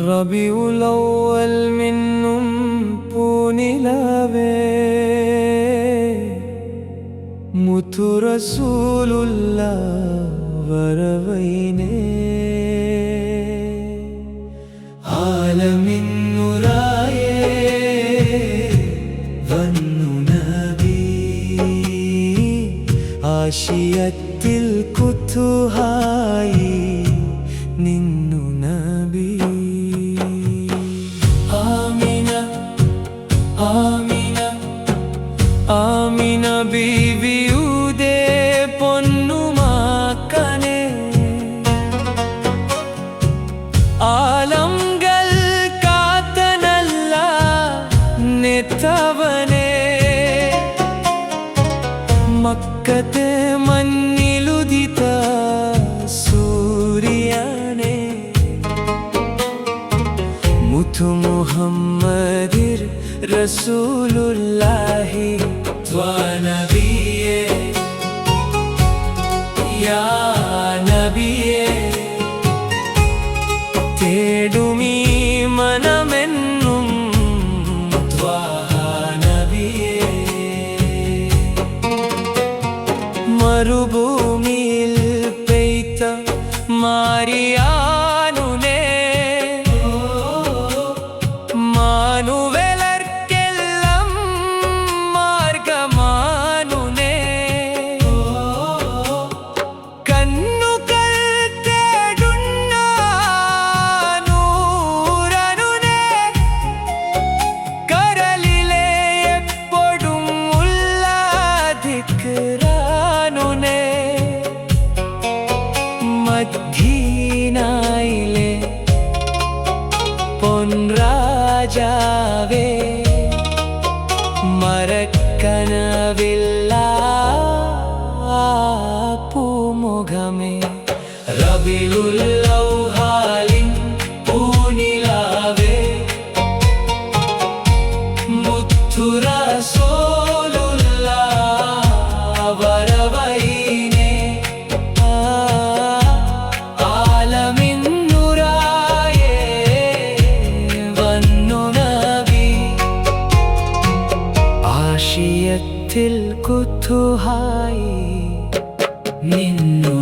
റബീഉൽ അവ്വൽ മിന്നും പൂനിലാവേ മുത്തു റസൂലുള്ളാഹ് വരവൈനേ ആലമിൻ നൂറായേ വന്നു നബി ആശിയത്തിൽ കുത്തുഹായി നിന്നു നബി ആമിന ബീവിയുടെ പൊന്നുമക്കനെ ആലംകൾ കാത്തനല്ല നെത്തവനെ മക്കത്തെ മഞ്ഞിലുദിത സൂര്യനെ മുത്തു മുഹമ്മദിർ റസൂലുള്ളാഹി നബിയേ യാ നബിയേ തേടുമീ മനമെന്നും നബിയേ മരുഭൂമിയിൽ പെയ്ത മാരിയാനുനേ മാനുവലർക്കെല്ലാം മാർഗമാനുനേ കണ്ണുകൾ തേടുന്ന നൂറനുനേ കരളിലെ എപ്പോഴും ഉള്ള ദിക്റാനുനേ മദീനയിലെ പൊൻരാജാവേ മറക്കനവില്ല പൂമുഖമേ റബീഉൽ അവ്വലിൻ പൂനിലാവേ മുത്തു റസൂലുള്ളാഹ് വരവൈനേ ആലമിൻ നൂറായേ വന്നു നബി ആശിയത്തിൽ കുത്തുഹായി നിന്നു